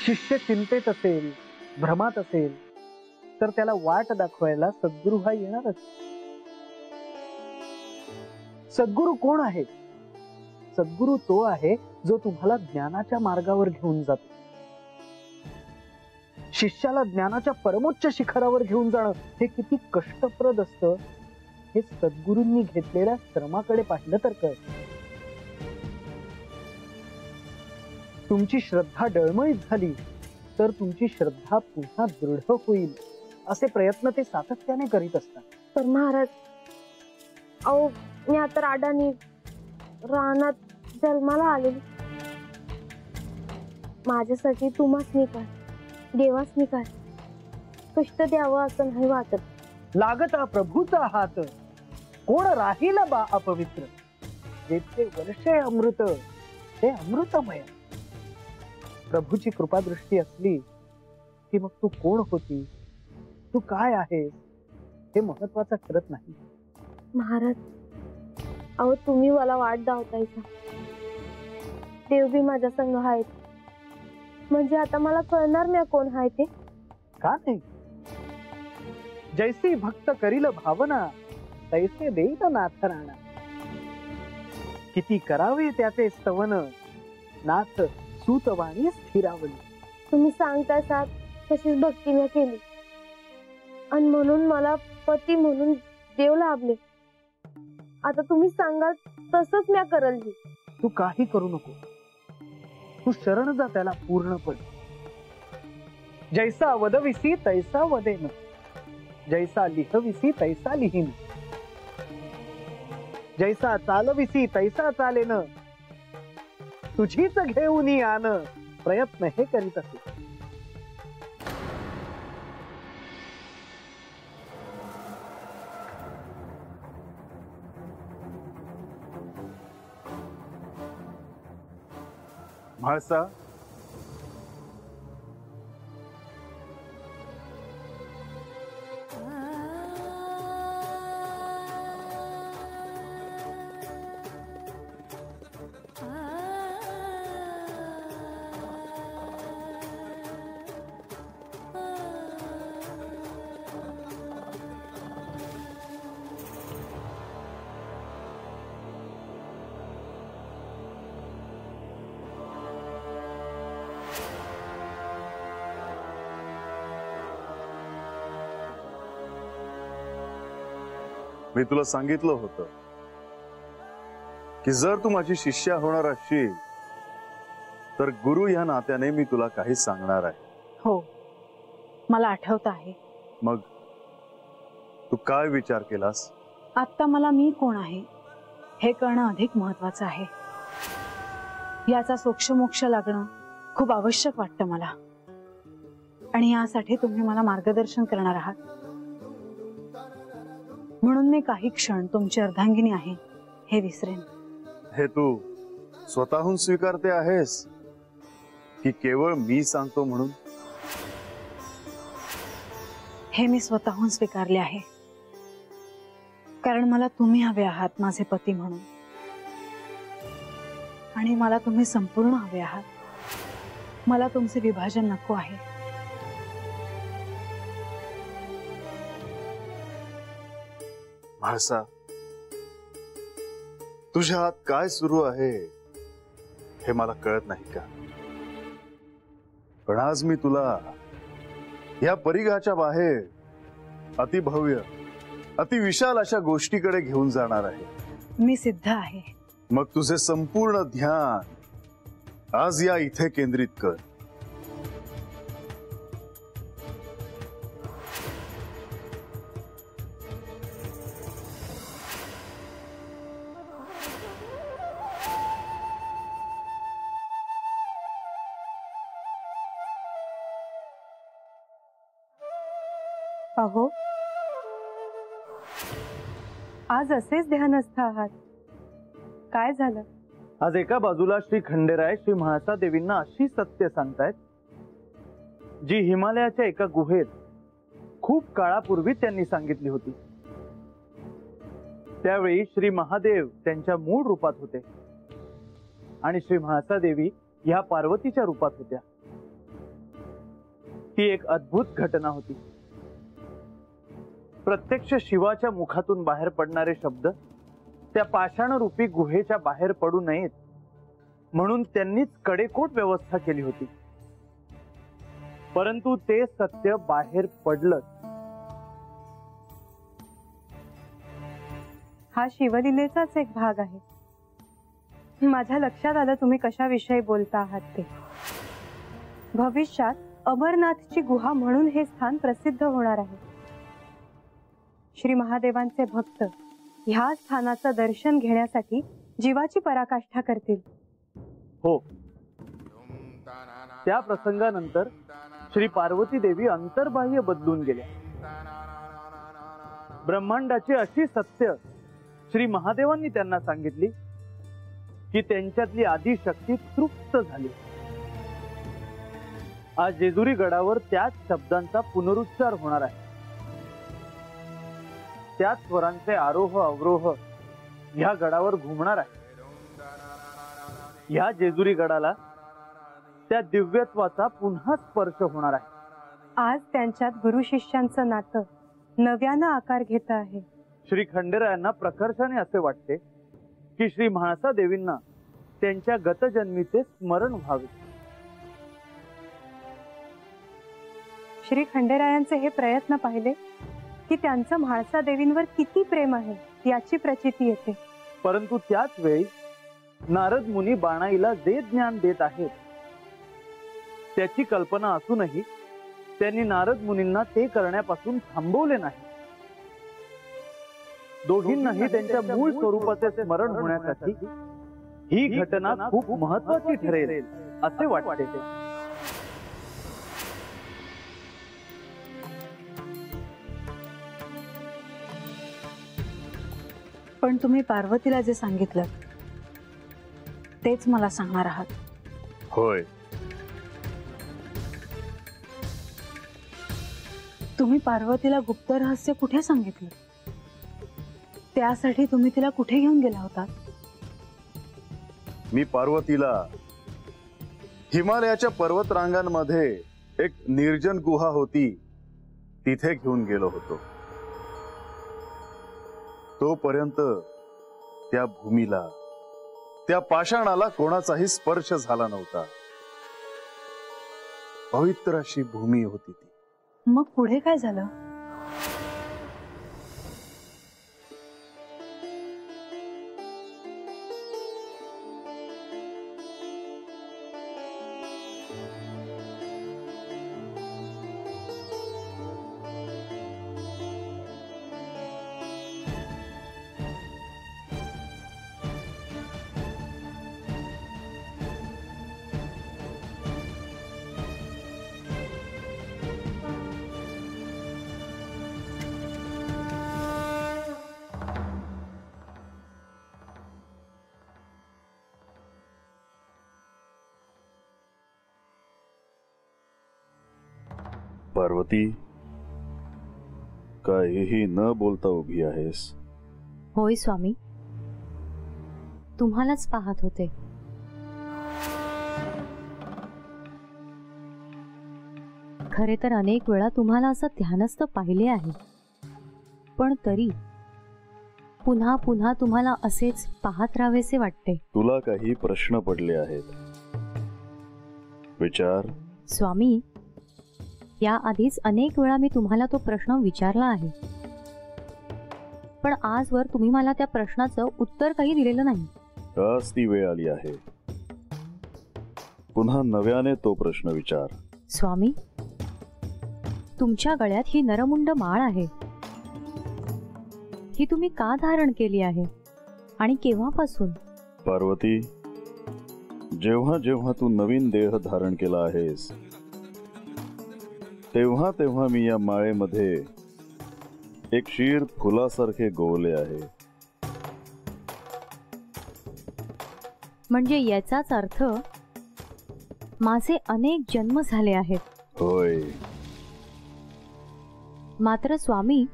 शिष्य चिंतेत असेल, भ्रमात असेल, तर त्याला वाट दाखवायला सद्गुरू हा येणारच. सद्गुरू कोण आहे? सद्गुरू तो आहे जो तुम्हाला ज्ञानाच्या मार्गावर घेऊन जातो. शिष्याला ज्ञानाच्या परमोच्च शिखरावर घेऊन जाणं हे किती कष्टप्रद असतं हे सद्गुरूंनी घेतलेल्या श्रमाकडे पाहिलं तर कळतं. तुमची श्रद्धा डळमळीत झाली तर तुमची श्रद्धा पुन्हा दृढ होईल असे प्रयत्न ते सातत्याने करीत असतात. तर महाराज, अहो मी आता राडानी रानात जन्माला आलेली. माझ्यासाठी तुम्हासनी काय, देवासनी काय कष्ट द्यावं असं नाही वाटत. लागता प्रभूचा हात, कोण राहील बा अपवित्र. जेथे वर्षे अमृत ते अमृतमय. प्रभूची कृपादृष्टी असली की मग तू कोण होती, तू काय आहेस हे महत्वाचं ठरत नाही. महाराज, अहो तुम्ही मला वाट दावतायसा. देव बी माझ्या संग आहेत, म्हणजे आता मला कळणार नाही कोण आहे ते. का नाही? जैसी भक्त करील भावना तैसे देईल नाथ राणा. किती करावे त्याचे स्तवन, नाथ सूतवाणी स्थिरावली. तुम्ही सांगताय सात तशीच भक्ती मी केली आणि म्हणून मला पती म्हणून देव लाभले. आता तुम्ही सांगाल तसंच मी करल. तू काही करू नको, तू शरण जा त्याला पूर्णपणे. जैसा वदविसी तैसा वदेन, जैसा लिहविसी तैसा लिहीन, जैसा चालविसी तैसा चालेन, तुझीच घेऊन आन प्रयत्न हे करीत असे. म्हाळसा, मी तुला सांगितलं होतं की जर तू माझी शिष्या होणार असशील तर गुरु या नात्याने मी तुला काही सांगणार आहे. हो, मला आठवत आहे. मग तू काय विचार केलास? आता मला मी कोण आहे हे कळणं अधिक महत्वाचं आहे. याचा सोक्षमोक्ष लागणं खूप आवश्यक वाटतं मला, आणि यासाठी तुम्ही मला मार्गदर्शन करणार आहात. म्हणून मी काही क्षण तुमची अर्धांगिनी आहे हे विसरेन. हे तू स्वतःहून स्वीकारते आहेस की केवळ मी सांगतो म्हणून? हे मी स्वतःहून स्वीकारले आहे, कारण मला तुम्ही हवे आहात माझे पती म्हणून, आणि मला तुम्ही संपूर्ण हवे आहात. मला तुमचे विभाजन नको आहे. म्हाळसा, तुझ्या हात काय सुरू आहे हे मला कळत नाही का? पण आज मी तुला या परिघाच्या बाहेर अतिभव्य अतिविशाल अशा गोष्टीकडे घेऊन जाणार आहे. मी सिद्ध आहे. मग तुझे संपूर्ण ध्यान आज या इथे केंद्रित कर. अहो, आज असेच ध्यानस्थ आहात, काय झालं? आज एका बाजूला श्री खंडेराय श्री म्हाळसा देवींना अशी सत्य सांगतायत जी हिमालयाच्या एका गुहेत खूप काळापूर्वी त्यांनी सांगितली होती. त्यावेळी श्री महादेव त्यांच्या मूळ रूपात होते आणि श्री म्हाळसा देवी ह्या पार्वतीच्या रूपात होत्या. ती एक अद्भुत घटना होती. प्रत्यक्ष शिवाच्या मुखातून बाहेर पडणारे शब्द त्या पाषाणरूपी गुहेच्या बाहेर पडू नयेत म्हणून त्यांनीच कडेकोट व्यवस्था केली होती. परंतु ते सत्य बाहेर पडलं. हा शिवलीलेचाच एक भाग आहे. माझ्या लक्षात आलं तुम्ही कशाविषयी बोलता आहात ते. भविष्यात अमरनाथची गुहा म्हणून हे स्थान प्रसिद्ध होणार आहे. श्री महादेवांचे भक्त ह्या स्थानाचं दर्शन घेण्यासाठी जीवाची पराकाष्ठा करतील. हो, त्या प्रसंगानंतर श्री पार्वती देवी अंतर्बाह्य बदलून गेल्या. ब्रह्मांडाची अशी सत्य श्री महादेवांनी त्यांना सांगितली की त्यांच्यातली आदी शक्ती तृप्त झाली. आज जेजुरी गडावर त्याच शब्दांचा पुनरुच्चार होणार आहे. त्याच स्वरांचे आरोह अवरोह ह्या गडावर घुमणार आहे. ह्या जेजुरी गडाला त्या दिव्यत्वाचा पुन्हा स्पर्श होणार आहे. आज त्यांच्यात गुरु शिष्यांचं नातं नव्यानं आकार घेत आहे. श्री खंडेरायांना प्रकर्षाने असे वाटते की श्री म्हाळसा देवींना त्यांच्या गतजन्मीचे स्मरण व्हावे. श्री खंडेरायांचे हे प्रयत्न पाहिले की त्यांचं म्हाळसा देवींवर किती प्रेम आहे याची प्रचिती येते. परंतु त्याच वेळी नारद मुनी बाणाईला जे ज्ञान देत आहेत त्याची कल्पना असूनही त्यांनी नारद मुनींना ते करण्यापासून थांबवले नाही. दोघींनाही त्यांच्या मूळ स्वरूपाचे स्मरण होण्यासाठी ही घटना खूप महत्वाची ठरेल असे वाटते. पण तुम्ही पार्वतीला जे सांगितलं तेच मला सांगणार आहात. होय. तुम्ही पार्वतीला गुप्त रहस्य कुठे सांगितलं? त्यासाठी तुम्ही तिला कुठे घेऊन गेला होता? मी पार्वतीला हिमालयाच्या पर्वतरांगांमध्ये एक निर्जन गुहा होती तिथे घेऊन गेलो होतो. तोपर्यंत त्या भूमीला, त्या पाषाणाला कोणाचाही स्पर्श झाला नव्हता. पवित्र अशी भूमी होती ती. मग पुढे काय झालं? पार्वती, काहीही न बोलता उभी आहेस? होय स्वामी, तुम्हालाच पाहत होते. खरे तर अनेक वेळा तुम्हाला असं ध्यानस्थ पाहिले आहे, पण तरी पुन्हा पुन्हा तुम्हाला असेच पाहत राहावेसे वाटते. तुला काही प्रश्न पडले आहेत? विचार. स्वामी, या आधीच अनेक वेळा मी तुम्हाला तो प्रश्न विचारला आहे, पण आजवर तुम्ही मला त्या प्रश्नाचं उत्तर काही दिलेलं नाही. आज ती वेळ आली आहे. पुन्हा नव्याने तो प्रश्न विचार. स्वामी, तुमच्या गळ्यात ही नरमुंड माळ आहे, ही तुम्ही का धारण केली आहे आणि केव्हापासून? पार्वती, जेव्हा जेव्हा तू नवीन देह धारण केला आहेस तेव्हा तेव्हा मी या माळेमध्ये एक शीर फुलासारखे गोवले आहे. म्हणजे याचाच अर्थ माझे अनेक जन्म झाले आहेत. होय. मात्र स्वामी,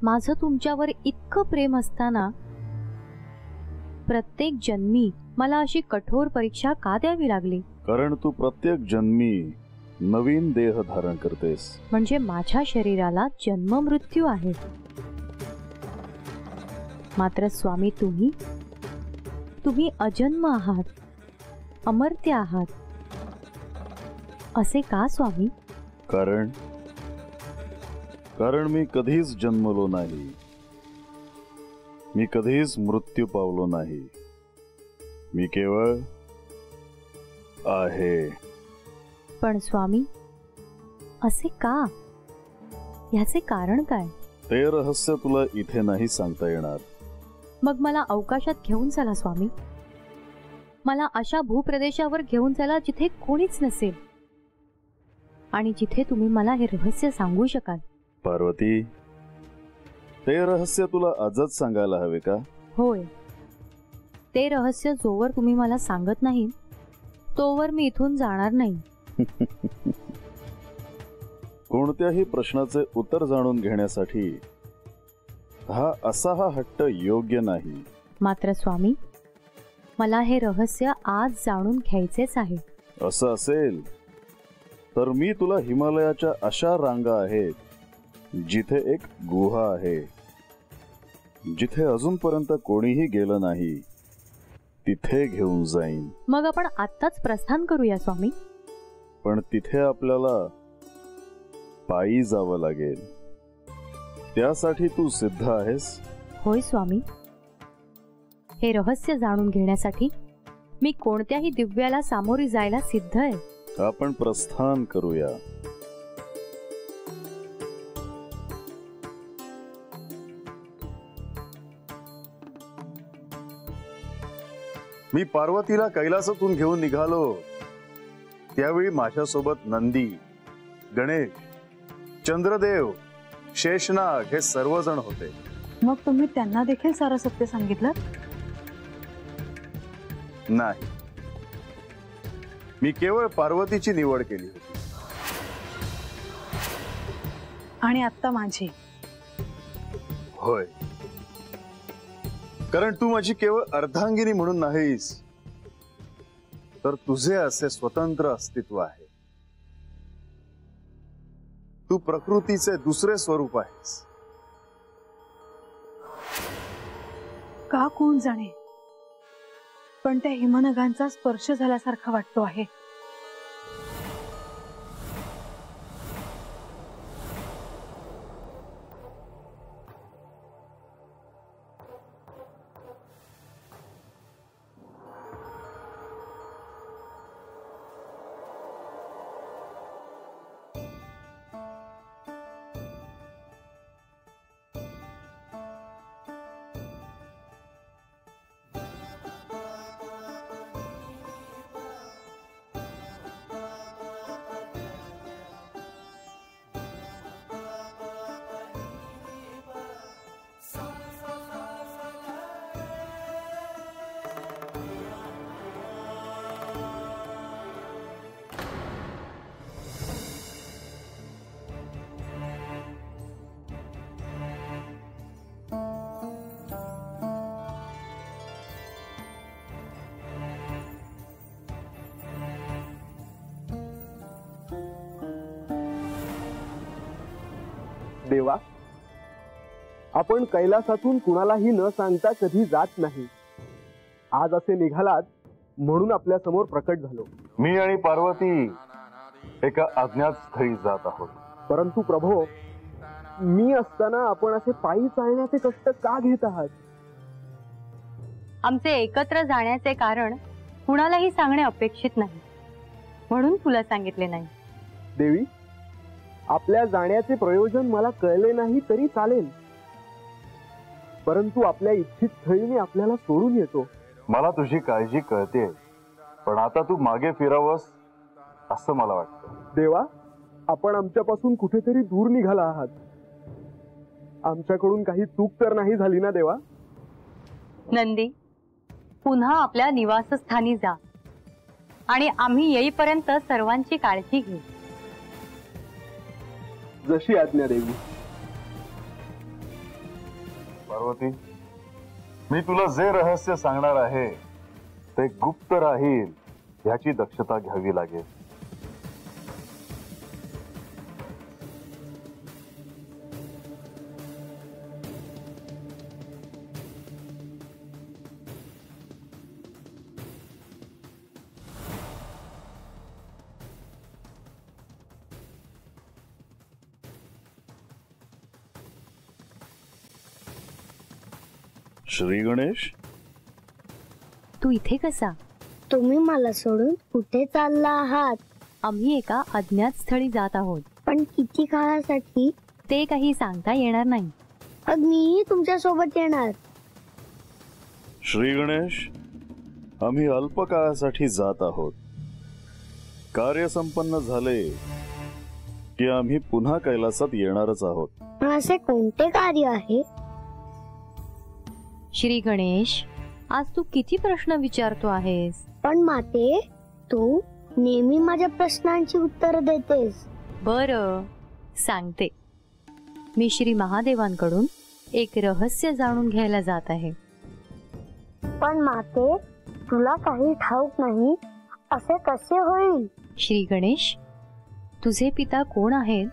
माझं तुमच्यावर इतकं प्रेम असताना प्रत्येक जन्मी मला अशी कठोर परीक्षा का द्यावी लागली? कारण तू प्रत्येक जन्मी नवीन देह धारण करतेस. म्हणजे माझ्या शरीराला जन्म मृत्यू आहे. मात्र स्वामी तुम्ही अजन्म आहात, अमर्त्य आहात. असे का स्वामी? कारण मी कधीच जन्मलो नाही, मी कधीच मृत्यू पावलो नाही. मी केवळ आहे. पण स्वामी, असे का? याचे कारण काय? ते रहस्य तुला इथे नाही सांगता येणार. मग मला अवकाशात घेऊन चला स्वामी. मला अशा भूप्रदेशावर घेऊन चला जिथे कोणीच नसेल आणि जिथे तुम्ही मला हे रहस्य सांगू शकाल. पार्वती, ते रहस्य तुला आजच सांगायला हवे का? होय, ते रहस्य जोवर तुम्ही मला सांगत नाही तोवर मी इथून जाणार नाही. कोणत्याही प्रश्नाचे उत्तर जाणून घेण्यासाठी हा हट्ट योग्य नाही. मात्र स्वामी, मला हे रहस्य आज जाणून घ्यायचेच आहे. असं असेल तर मी तुला हिमालयाच्या अशा रांगा आहेत जिथे एक गुहा आहे, जिथे अजूनपर्यंत कोणीही गेलं नाही, तिथे घेऊन जाईन. मग आपण आत्ताच प्रस्थान करूया स्वामी. पण तिथे आपल्याला पायी जावं लागेल. त्यासाठी तू सिद्ध आहेस? होय स्वामी, हे रहस्य जाणून घेण्यासाठी मी कोणत्याही दिव्याला सामोरी जायला सिद्ध आहे. आपण प्रस्थान करूया. मी पार्वतीला कैलासातून घेऊन निघालो त्यावेळी माझ्यासोबत नंदी, गणेश, चंद्रदेव, शेषनाग हे सर्वजण होते. मग तुम्ही त्यांना देखील सारं सत्य सांगितलं? नाही, मी केवळ पार्वतीची निवड केली होती. आणि आता माझी? होय, कारण तू माझी केवळ अर्धांगिनी म्हणून नाहीस, तर तुझे असे स्वतंत्र अस्तित्व आहे. तू प्रकृतीचे दुसरे स्वरूप आहेस. का कोण जाणे, पण त्या हिमनगांचा स्पर्श झाल्यासारखा वाटतो आहे. देवा, आपण कैलासातून कुणालाही न सांगता कधी जात नाही. आज असे निघालात म्हणून आपल्या समोर प्रकट झालो. मी आणि पार्वती एका अज्ञात स्थळी जात आहोत. परंतु प्रभो, मी असताना आपण असे पायी चालण्याचे कष्ट का घेत आहात? आमचे एकत्र जाण्याचे कारण कुणालाही सांगणे अपेक्षित नाही, म्हणून तुला सांगितले नाही. देवी, आपल्या जाण्याचे प्रयोजन मला कळले नाही तरी चालेल, परंतु आपल्या इच्छित स्थळी मी आपल्याला सोडून येतो. मला तुझी काळजी कळते, पण आता तू मागे फिरावंस असं मला वाटतं. देवा, आपण आमच्यापासून कुठेतरी दूर निघाला आहात. आमच्याकडून काही चूक तर नाही झाली ना देवा? नंदी, पुन्हा आपल्या निवासस्थानी जा आणि आम्ही येईपर्यंत सर्वांची काळजी घे. जशी आज्ञा देवी. पार्वती, मी तुला जे रहस्य सांगणार आहे ते गुप्त राहील याची दक्षता घ्यावी लागेल. श्री गणेश, तू इथे कसा? तुम्ही मला सोडून कुठे चालला आहात? आम्ही एका अज्ञात स्थळी जात आहोत. पण किती काळासाठी? ते काही सांगता येणार नाही. मग मीही तुमच्या सोबत येणार. श्री गणेश, आम्ही अल्प काळासाठी जात आहोत. कार्य संपन्न झाले की आम्ही पुन्हा कैलासात येणारच आहोत. असे कोणते कार्य आहे? श्री गणेश, आज तू किती प्रश्न विचारतो आहेस? पण माते, तू नेहमी माझ्या प्रश्नांची उत्तर देतेस. बरं, सांगते. मी श्री महादेवांकडून एक रहस्य जाणून घ्यायला जात आहे. पण माते, तुला काही ठाऊक नाही असे कसे होईल? श्री गणेश, तुझे पिता कोण आहेत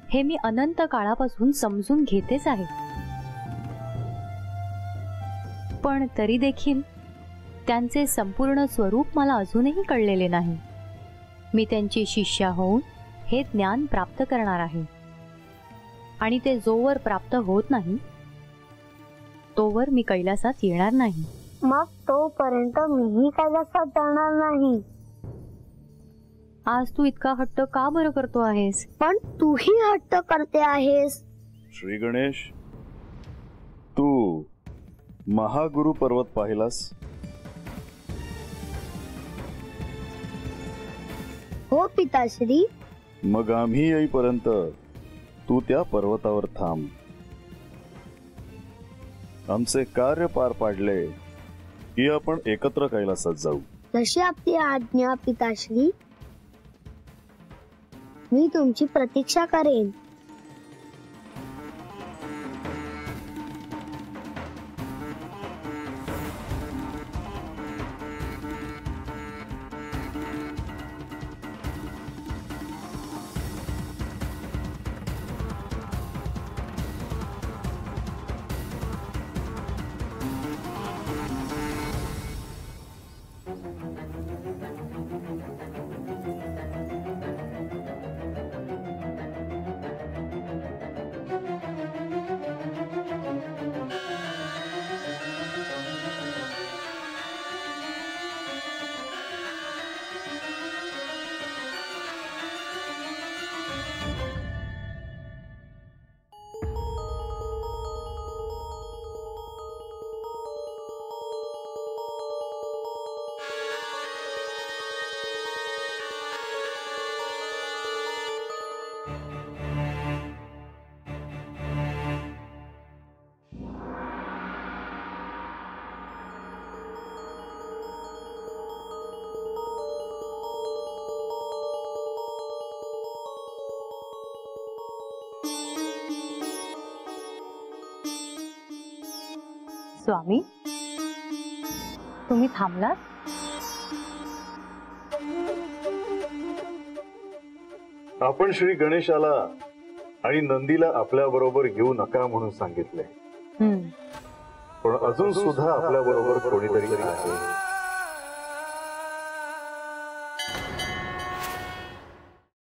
हे मी अनंत काळापासून समजून घेतेच आहे. पण तरी देखील त्यांचे संपूर्ण स्वरूप मला अजूनही कळलेले नाही. मी त्यांची शिष्या होऊन हे ज्ञान प्राप्त करणार आहे. आणि ते जोवर प्राप्त होत नाही तोवर मी कैलासात येणार नाही. मग तोपर्यंत मीही कैलासात जाणार नाही. आज तू इतका हट्ट का बरं करतो आहेस? पण तूही हट्ट करते आहेस. श्री गणेश, तू महागुरु पर्वत पाहिलास? हो पिताश्री. मग आम्ही येईपर्यंत तू त्या पर्वतावर थांब. आमचे कार्य पार पाडले की आपण एकत्र कैलासात जाऊ. जशी आपली आज्ञा पिताश्री. मी तुमची प्रतीक्षा करेन. स्वामी, तुम्ही थांबलात? आपण श्री गणेशाला आणि नंदीला आपल्या बरोबर घेऊ नका म्हणून सांगितले. पण अजून सुद्धा आपल्या बरोबर कोणीतरी आहे.